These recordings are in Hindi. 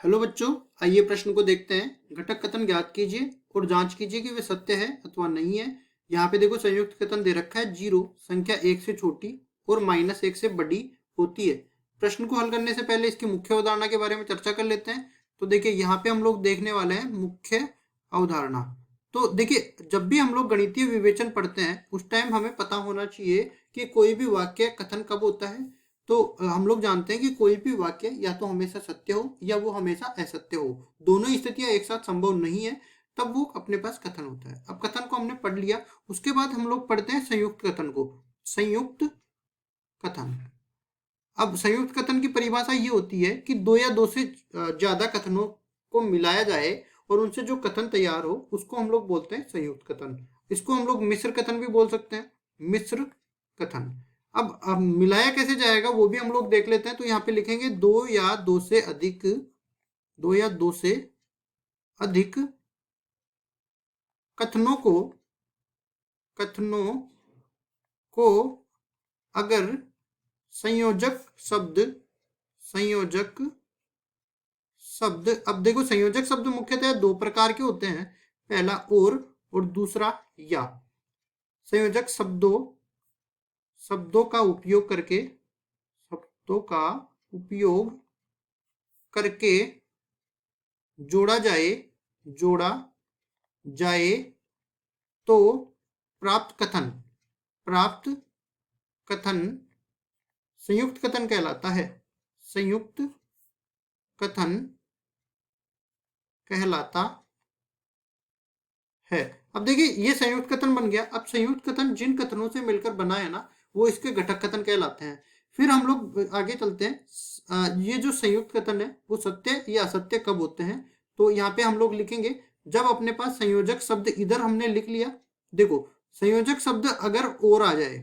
हेलो बच्चों, आइए प्रश्न को देखते हैं। घटक कथन ज्ञात कीजिए और जांच कीजिए कि वे सत्य है अथवा नहीं है। यहाँ पे देखो संयुक्त कथन दे रखा है, जीरो संख्या एक से छोटी और माइनस एक से बड़ी होती है। प्रश्न को हल करने से पहले इसकी मुख्य अवधारणा के बारे में चर्चा कर लेते हैं। तो देखिए यहाँ पे हम लोग देखने वाले हैं मुख्य अवधारणा। तो देखिए जब भी हम लोग गणितीय विवेचन पढ़ते हैं उस टाइम हमें पता होना चाहिए कि कोई भी वाक्य कथन कब होता है। तो हम लोग जानते हैं कि कोई भी वाक्य या तो हमेशा सत्य हो या वो हमेशा असत्य हो, दोनों स्थितियां एक साथ संभव नहीं है, तब वो अपने पास कथन होता है। अब कथन को हमने पढ़ लिया, उसके बाद हम लोग पढ़ते हैं संयुक्त कथन को। संयुक्त कथन, अब संयुक्त कथन की परिभाषा ये होती है कि दो या दो से ज्यादा कथनों को मिलाया जाए और उनसे जो कथन तैयार हो उसको हम लोग बोलते हैं संयुक्त कथन। इसको हम लोग मिश्र कथन भी बोल सकते हैं, मिश्र कथन। अब मिलाया कैसे जाएगा वो भी हम लोग देख लेते हैं। तो यहाँ पे लिखेंगे दो या दो से अधिक, दो या दो से अधिक कथनों को, कथनों को अगर संयोजक शब्द, संयोजक शब्द, अब देखो संयोजक शब्द मुख्यतः दो प्रकार के होते हैं, पहला और दूसरा या। संयोजक शब्दों, शब्दों का उपयोग करके, शब्दों का उपयोग करके जोड़ा जाए, जोड़ा जाए तो प्राप्त कथन, प्राप्त कथन संयुक्त कथन कहलाता है, संयुक्त कथन कहलाता है। अब देखिए ये संयुक्त कथन बन गया। अब संयुक्त कथन जिन कथनों से मिलकर बना है ना वो इसके घटक कथन कहलाते हैं। फिर हम लोग आगे चलते हैं। ये जो संयुक्त कथन है वो सत्य या असत्य कब होते हैं। तो यहाँ पे हम लोग लिखेंगे जब अपने पास संयोजक शब्द, इधर हमने लिख लिया, देखो संयोजक शब्द अगर और आ जाए,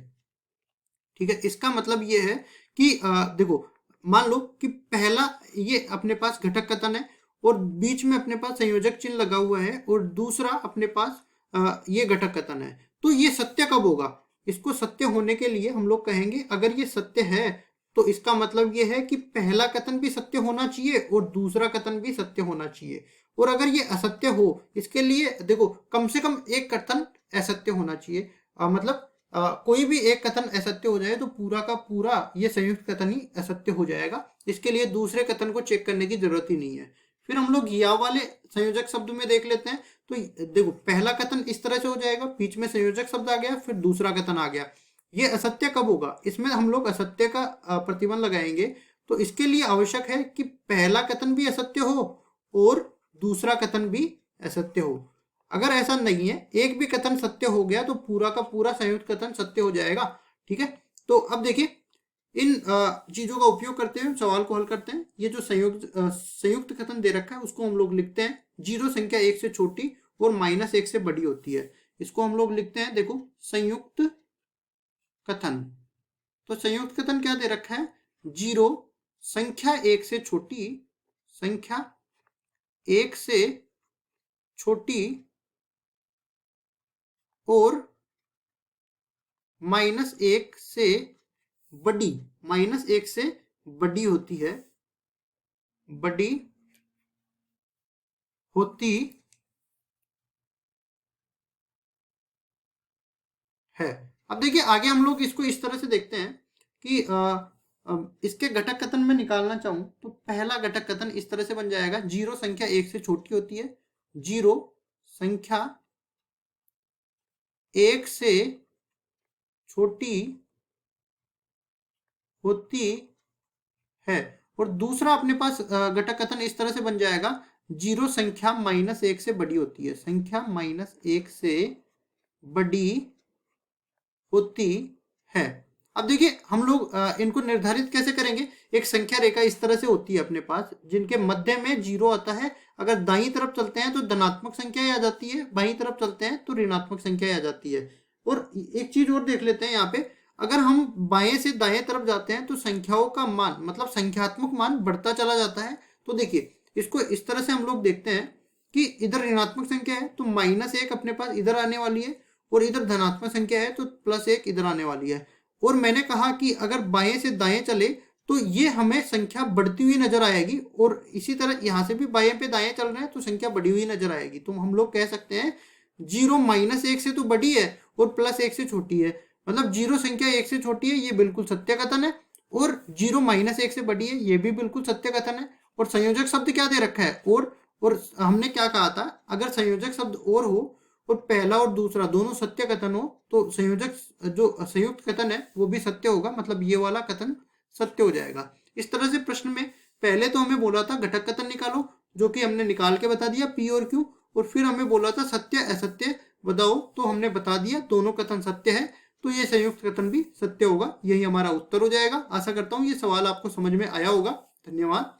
ठीक है, इसका मतलब ये है कि देखो मान लो कि पहला ये अपने पास घटक कथन है और बीच में अपने पास संयोजक चिन्ह लगा हुआ है और दूसरा अपने पास ये घटक कथन है, तो ये सत्य कब होगा। इसको सत्य होने के लिए हम लोग कहेंगे अगर ये सत्य है तो इसका मतलब ये है कि पहला कथन भी सत्य होना चाहिए और दूसरा कथन भी सत्य होना चाहिए। और अगर ये असत्य हो, इसके लिए देखो कम से कम एक कथन असत्य होना चाहिए। मतलब कोई भी एक कथन असत्य हो जाए तो पूरा का पूरा ये संयुक्त कथन ही असत्य हो जाएगा। इसके लिए दूसरे कथन को चेक करने की जरूरत ही नहीं है। फिर हम लोग या वाले संयोजक शब्द में देख लेते हैं। तो देखो पहला कथन इस तरह से हो जाएगा, बीच में संयोजक शब्द आ गया, फिर दूसरा कथन आ गया। ये असत्य कब होगा, इसमें हम लोग असत्य का प्रतिबंध लगाएंगे। तो इसके लिए आवश्यक है कि पहला कथन भी असत्य हो और दूसरा कथन भी असत्य हो। अगर ऐसा नहीं है, एक भी कथन सत्य हो गया तो पूरा का पूरा संयुक्त कथन सत्य हो जाएगा। ठीक है, तो अब देखिए इन चीजों का उपयोग करते हुए सवाल को हल करते हैं। ये जो संयुक्त कथन दे रखा है उसको हम लोग लिखते हैं जीरो संख्या एक से छोटी और माइनस एक से बड़ी होती है। इसको हम लोग लिखते हैं, देखो संयुक्त कथन। तो संयुक्त कथन क्या दे रखा है, जीरो संख्या एक से छोटी, संख्या एक से छोटी और माइनस एक से बड़ी, माइनस एक से बड़ी होती है, बड़ी होती है। अब देखिए आगे हम लोग इसको इस तरह से देखते हैं कि इसके घटक कथन में निकालना चाहूं तो पहला घटक कथन इस तरह से बन जाएगा, जीरो संख्या एक से छोटी होती है, जीरो संख्या एक से छोटी होती है। और दूसरा अपने पास घटक कथन इस तरह से बन जाएगा, जीरो संख्या माइनस एक से बड़ी होती है, संख्या माइनस एक से बड़ी होती है। अब देखिए हम लोग इनको निर्धारित कैसे करेंगे। एक संख्या रेखा इस तरह से होती है अपने पास जिनके मध्य में जीरो आता है। अगर दाईं तरफ चलते हैं तो धनात्मक संख्या आ जाती है, बाईं तरफ चलते हैं तो ऋणात्मक संख्या आ जाती है। और एक चीज और देख लेते हैं यहाँ पे, अगर हम बाएं से दाएं तरफ जाते हैं तो संख्याओं का मान, मतलब संख्यात्मक मान बढ़ता चला जाता है। तो देखिए इसको इस तरह से हम लोग देखते हैं कि इधर ऋणात्मक संख्या है तो माइनस एक अपने पास इधर आने वाली है और इधर धनात्मक संख्या है तो प्लस एक इधर आने वाली है। और मैंने कहा कि अगर बाएं से दाएं चले तो ये हमें संख्या बढ़ती हुई नजर आएगी, और इसी तरह यहाँ से भी बाएं पे दाएं चल रहे हैं तो संख्या बढ़ी हुई नजर आएगी। तो हम लोग कह सकते हैं 0 -1 से तो बड़ी है और +1 से छोटी है, मतलब 0 संख्या 1 से छोटी है, ये बिल्कुल सत्य कथन है, और 0 -1 से बड़ी है, ये भी बिल्कुल सत्य कथन है। और संयोजक शब्द क्या दे रखा है, और हमने क्या कहा था, अगर संयोजक शब्द और हो और पहला और दूसरा दोनों सत्य कथन हो तो संयोजक जो संयुक्त कथन है वो भी सत्य होगा, मतलब ये वाला कथन सत्य हो जाएगा। इस तरह से प्रश्न में पहले तो हमें बोला था घटक कथन निकालो, जो कि हमने निकाल के बता दिया पी और क्यू, और फिर हमें बोला था सत्य असत्य बताओ, तो हमने बता दिया दोनों कथन सत्य है, तो ये संयुक्त कथन भी सत्य होगा। यही हमारा उत्तर हो जाएगा। आशा करता हूँ ये सवाल आपको समझ में आया होगा। धन्यवाद।